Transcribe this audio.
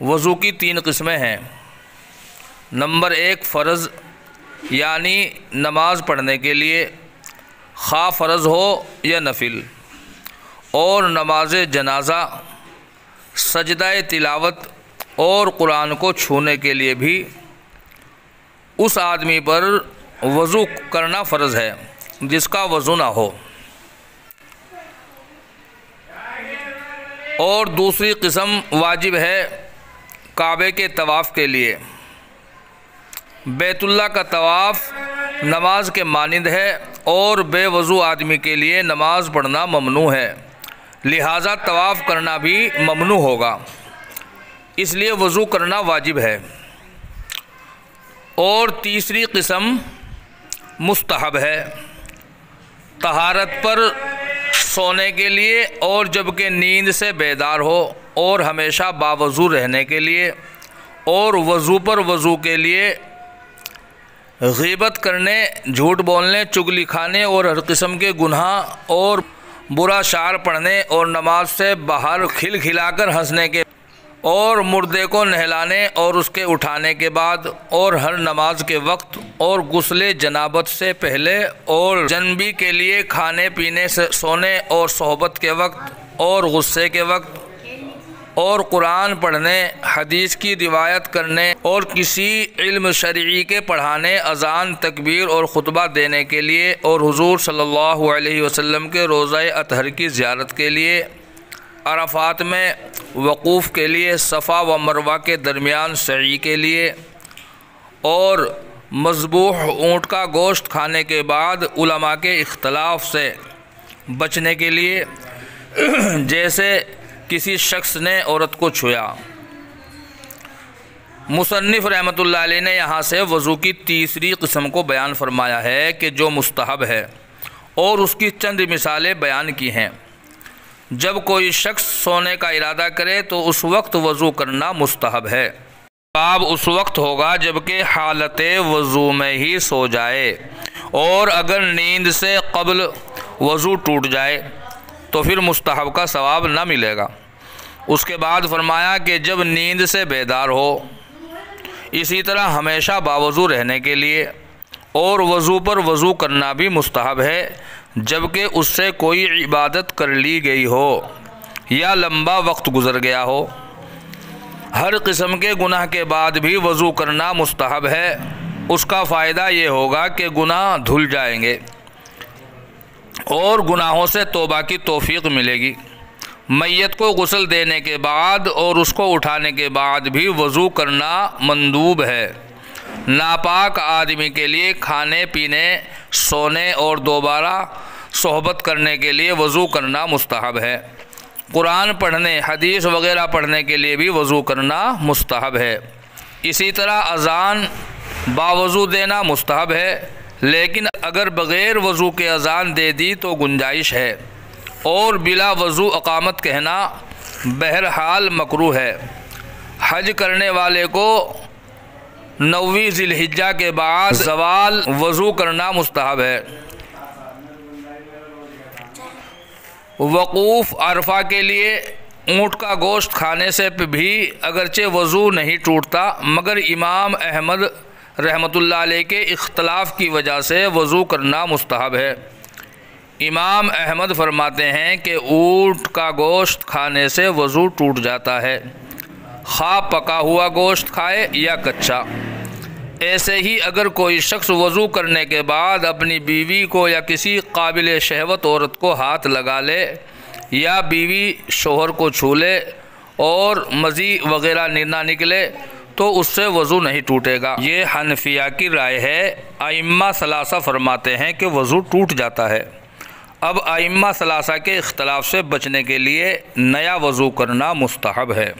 وضو کی 3 قسمیں ہیں۔ نمبر 1 فرض، یعنی نماز پڑھنے کے لیے، خواہ فرض ہو یا نفل، اور نماز جنازہ، سجدہ تلاوت اور قرآن کو چھونے کے لیے بھی اس آدمی پر وضو کرنا فرض ہے جس کا وضو نہ ہو۔ اور دوسری قسم واجب ہے کعبے کے طواف کے لیے۔ بیت اللہ کا طواف نماز کے مانند ہے اور بے وضو آدمی کے لیے نماز پڑھنا ممنوع ہے، لہٰذا طواف کرنا بھی ممنوع ہوگا، اس لیے وضو کرنا واجب ہے۔ اور تیسری قسم مستحب ہے، طہارت پر سونے کے لیے اور جبکہ نیند سے بیدار ہو اور ہمیشہ باوضو رہنے کے لیے، اور وضو پر وضو کے لیے غیبت کرنے، جھوٹ بولنے، چغلی کھانے اور ہر قسم کے گناہ اور برا شعر پڑھنے اور نماز سے باہر کھلا کر ہنسنے کے، اور مردے کو نہلانے اور اس کے اٹھانے کے بعد، اور ہر نماز کے وقت، اور غسل جنابت سے پہلے، اور جنبی کے لیے کھانے پینے سے سونے اور صحبت کے وقت اور غصے کے وقت، اور قرآن پڑھنے، حدیث کی روایت کرنے اور کسی علم شرعی کے پڑھانے، اذان، تکبیر اور خطبہ دینے کے لیے، اور حضور صلی اللہ علیہ وسلم کے روضہ اطہر کی زیارت کے لیے، عرفات میں وقوف کے لیے، صفا و مروہ کے درمیان سعی کے لیے، اور مذبوح اونٹ کا گوشت کھانے کے بعد علماء کے اختلاف سے بچنے کے لیے، جیسے کسی شخص نے عورت کو چھویا۔ مصنف رحمۃ اللہ علیہ نے یہاں سے وضو کی تیسری قسم کو بیان فرمایا ہے کہ جو مستحب ہے، اور اس کی چند مثالیں بیان کی ہیں۔ جب کوئی شخص سونے کا ارادہ کرے تو اس وقت وضو کرنا مستحب ہے۔ ثواب اس وقت ہوگا جبکہ حالت وضو میں ہی سو جائے، اور اگر نیند سے قبل وضو ٹوٹ جائے تو پھر مستحب کا ثواب نہ ملے گا۔ اس کے بعد فرمایا کہ جب نیند سے بیدار ہو، اسی طرح ہمیشہ باوضو رہنے کے لیے، اور وضو پر وضو کرنا بھی مستحب ہے جبکہ اس سے کوئی عبادت کر لی گئی ہو یا لمبا وقت گزر گیا ہو۔ ہر قسم کے گناہ کے بعد بھی وضو کرنا مستحب ہے، اس کا فائدہ یہ ہوگا کہ گناہ دھل جائیں گے اور گناہوں سے توبہ کی توفیق ملے گی۔ میت کو غسل دینے کے بعد اور اس کو اٹھانے کے بعد بھی وضو کرنا مندوب ہے۔ ناپاک آدمی کے لیے کھانے پینے، سونے اور دوبارہ صحبت کرنے کے لیے وضو کرنا مستحب ہے۔ قرآن پڑھنے، حدیث وغیرہ پڑھنے کے لیے بھی وضو کرنا مستحب ہے۔ اسی طرح اذان باوضو دینا مستحب ہے، لیکن اگر بغیر وضو کے اذان دے دی تو گنجائش ہے، اور بلا وضو اقامت کہنا بہرحال مکروہ ہے۔ حج کرنے والے کو 9ویں ذی الحجہ کے بعد زوال وضو کرنا مستحب ہے۔ وقوف عرفہ کے لیے اونٹ کا گوشت کھانے سے بھی اگرچہ وضو نہیں ٹوٹتا، مگر امام احمد رحمۃ اللہ علیہ کے اختلاف کی وجہ سے وضو کرنا مستحب ہے۔ امام احمد فرماتے ہیں کہ اونٹ کا گوشت کھانے سے وضو ٹوٹ جاتا ہے، خواہ پکا ہوا گوشت کھائے یا کچا۔ ایسے ہی اگر کوئی شخص وضو کرنے کے بعد اپنی بیوی کو یا کسی قابل شہوت عورت کو ہاتھ لگا لے، یا بیوی شوہر کو چھو لے اور مزی وغیرہ نہ نکلے تو اس سے وضو نہیں ٹوٹے گا۔ یہ حنفیہ کی رائے ہے۔ ائمہ ثلاثہ فرماتے ہیں کہ وضو ٹوٹ جاتا ہے۔ اب ائمہ ثلاثہ کے اختلاف سے بچنے کے لیے نیا وضو کرنا مستحب ہے۔